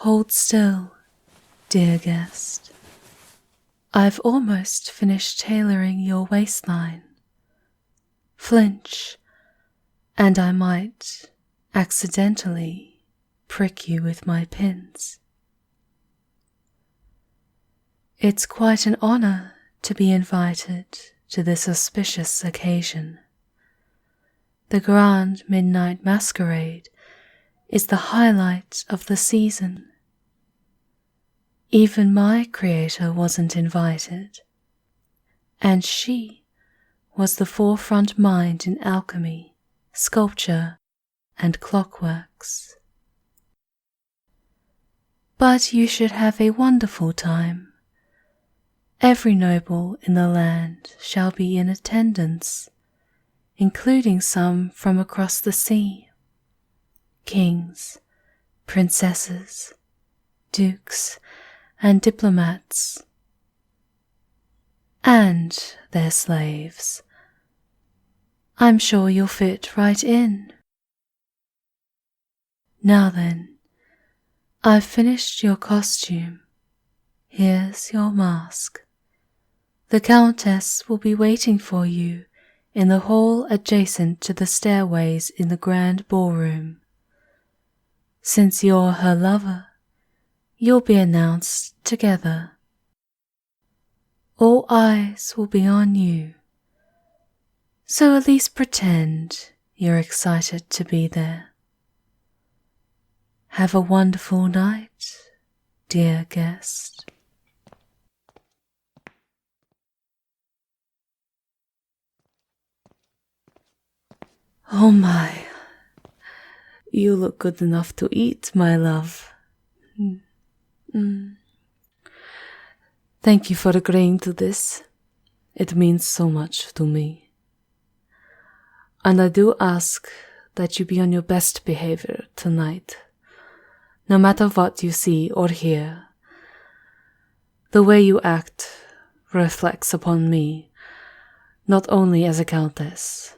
Hold still, dear guest. I've almost finished tailoring your waistline. Flinch, and I might accidentally prick you with my pins. It's quite an honor to be invited to this auspicious occasion. The grand midnight masquerade is the highlight of the season. Even my creator wasn't invited, and she was the forefront mind in alchemy, sculpture, and clockworks. But you should have a wonderful time. Every noble in the land shall be in attendance, including some from across the sea. Kings, princesses, dukes, and diplomats, and their slaves. I'm sure you'll fit right in. Now then, I've finished your costume. Here's your mask. The Countess will be waiting for you in the hall adjacent to the stairways in the grand ballroom. Since you're her lover, you'll be announced together. All eyes will be on you, so at least pretend you're excited to be there. Have a wonderful night, dear guest. Oh my, you look good enough to eat, my love. Thank you for agreeing to this. It means so much to me. And I do ask that you be on your best behavior tonight, no matter what you see or hear. The way you act reflects upon me, not only as a countess,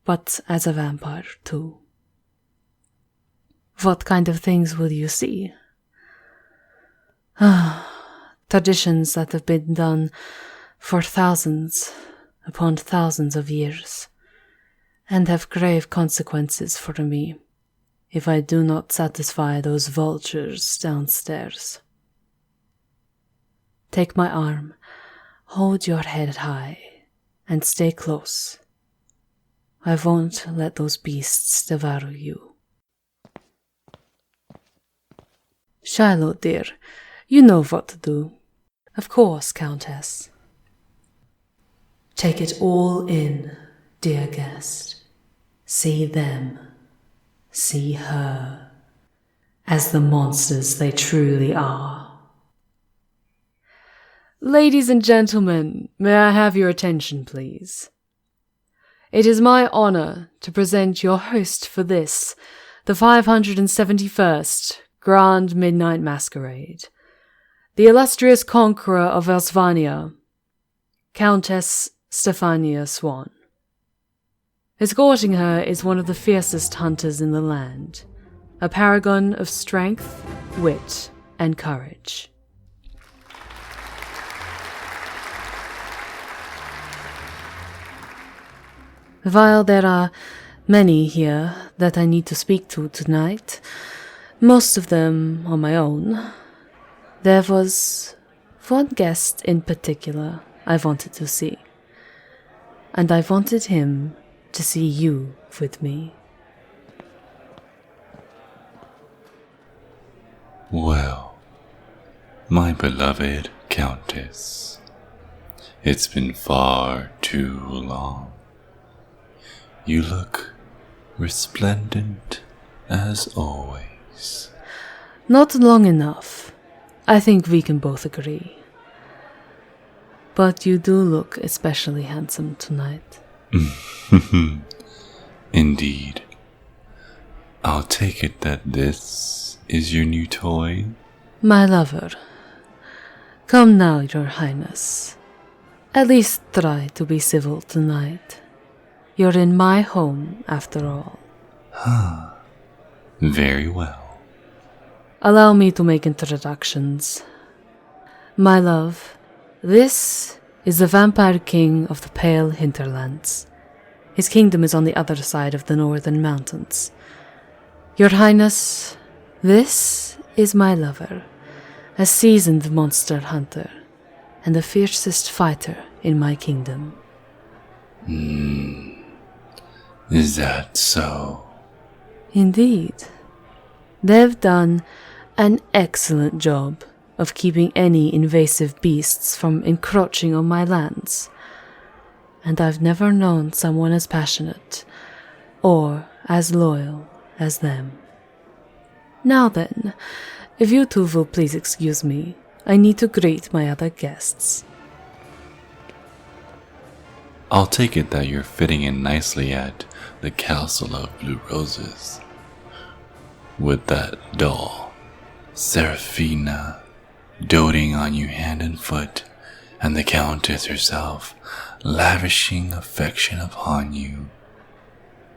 but as a vampire too. What kind of things will you see? Traditions that have been done for thousands upon thousands of years, and have grave consequences for me if I do not satisfy those vultures downstairs. Take my arm, hold your head high, and stay close. I won't let those beasts devour you. Shiloh, dear, you know what to do. Of course, Countess. Take it all in, dear guest. See them, see her, as the monsters they truly are. Ladies and gentlemen, may I have your attention, please? It is my honor to present your host for this, the 571st Grand Midnight Masquerade, the illustrious conqueror of Elsvania, Countess Stephania Swan. Escorting her is one of the fiercest hunters in the land, a paragon of strength, wit, and courage. While there are many here that I need to speak to tonight, most of them on my own, there was one guest in particular I wanted to see, and I wanted him to see you with me. Well, my beloved Countess, it's been far too long. You look resplendent as always. Not long enough. I think we can both agree. But you do look especially handsome tonight. Indeed. I'll take it that this is your new toy? My lover. Come now, Your Highness. At least try to be civil tonight. You're in my home, after all. Very well. Allow me to make introductions. My love, this is the Vampire King of the Pale Hinterlands. His kingdom is on the other side of the northern mountains. Your Highness, this is my lover, a seasoned monster hunter, and the fiercest fighter in my kingdom. Is that so? Indeed. They've done an excellent job of keeping any invasive beasts from encroaching on my lands, and I've never known someone as passionate or as loyal as them. Now then, if you two will please excuse me, I need to greet my other guests. I'll take it that you're fitting in nicely at the Castle of Blue Roses, with that doll, Seraphina, doting on you hand and foot, and the Countess herself lavishing affection upon you.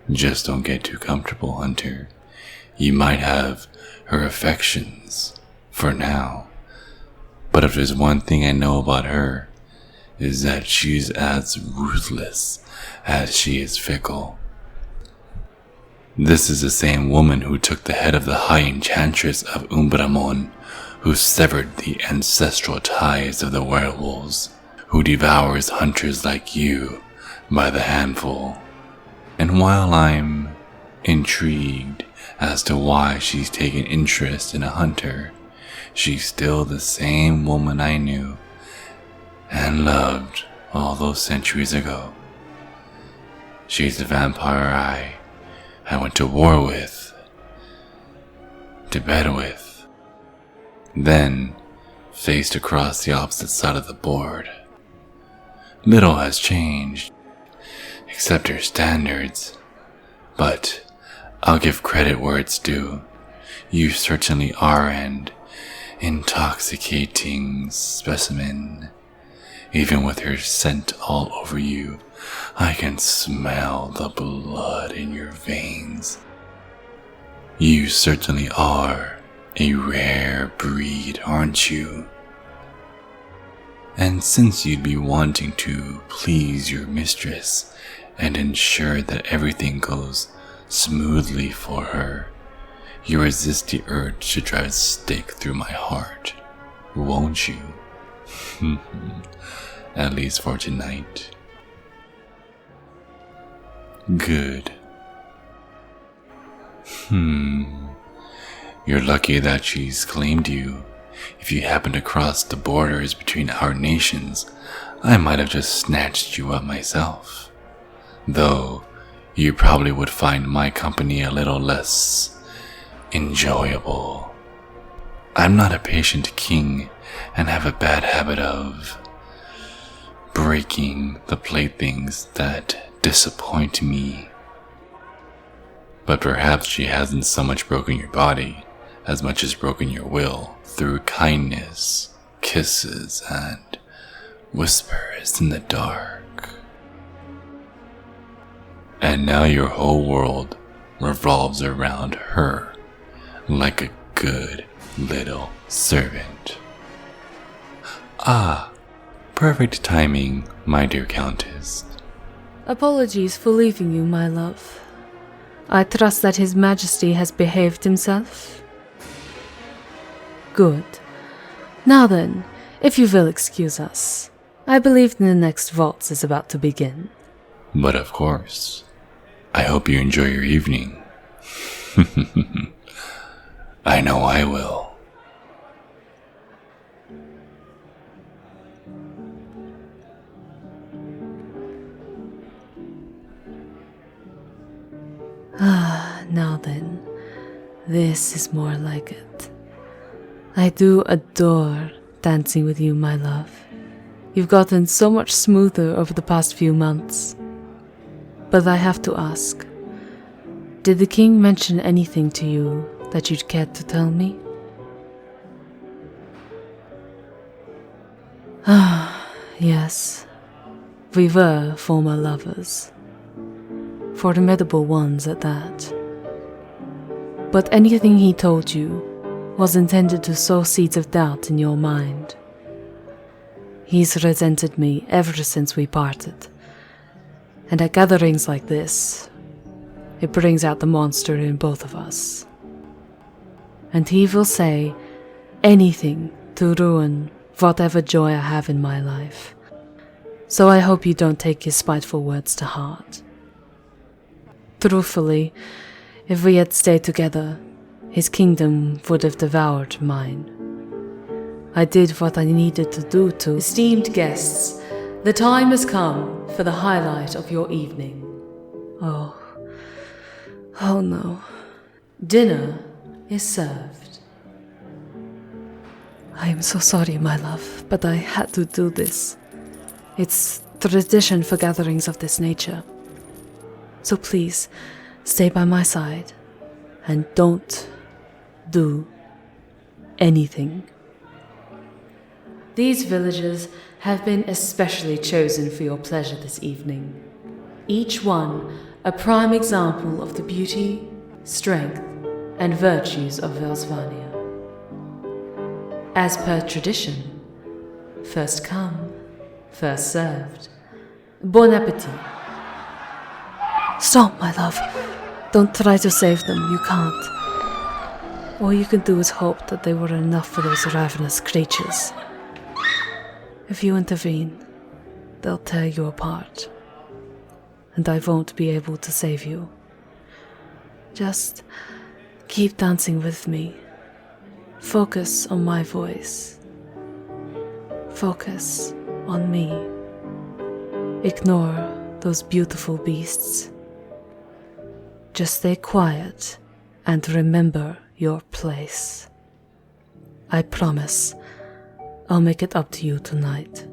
Just don't get too comfortable, Hunter. You might have her affections for now, but if there's one thing I know about her, is that she's as ruthless as she is fickle. This is the same woman who took the head of the High Enchantress of Umbramon, who severed the ancestral ties of the werewolves, who devours hunters like you by the handful. And while I'm intrigued as to why she's taken interest in a hunter, she's still the same woman I knew and loved all those centuries ago. She's the vampire I went to war with, to bed with, then faced across the opposite side of the board. Little has changed, except her standards, but I'll give credit where it's due. You certainly are an intoxicating specimen. Even with her scent all over you, I can smell the blood in your veins. You certainly are a rare breed, aren't you? And since you'd be wanting to please your mistress and ensure that everything goes smoothly for her, you resist the urge to drive a stake through my heart, won't you? At least for tonight. Good. You're lucky that she's claimed you. If you happen to cross the borders between our nations, I might have just snatched you up myself. Though, you probably would find my company a little less enjoyable. I'm not a patient king and have a bad habit of breaking the playthings that disappoint me. But perhaps she hasn't so much broken your body as much as broken your will through kindness, kisses, and whispers in the dark. And now your whole world revolves around her like a good little servant. Ah, perfect timing, my dear Countess. Apologies for leaving you, my love. I trust that His Majesty has behaved himself. Good. Now then, if you will excuse us, I believe the next waltz is about to begin. But of course, I hope you enjoy your evening. I know I will. Now then, this is more like it. I do adore dancing with you, my love. You've gotten so much smoother over the past few months. But I have to ask, did the king mention anything to you that you'd care to tell me? Yes, we were former lovers. Formidable ones at that. But anything he told you, was intended to sow seeds of doubt in your mind. He's resented me ever since we parted, and at gatherings like this, it brings out the monster in both of us. And he will say anything to ruin whatever joy I have in my life. So I hope you don't take his spiteful words to heart. Truthfully, if we had stayed together, his kingdom would have devoured mine. I did what I needed to do to... Esteemed guests, the time has come for the highlight of your evening. Oh no. Dinner is served. I am so sorry, my love, but I had to do this. It's tradition for gatherings of this nature. So please, stay by my side and don't do anything. These villagers have been especially chosen for your pleasure this evening. Each one a prime example of the beauty, strength, and virtues of Velsvania. As per tradition, first come, first served. Bon appetit. Stop, my love. Don't try to save them, you can't. All you can do is hope that they were enough for those ravenous creatures. If you intervene, they'll tear you apart. And I won't be able to save you. Just keep dancing with me. Focus on my voice. Focus on me. Ignore those beautiful beasts. Just stay quiet and remember your place. I promise I'll make it up to you tonight.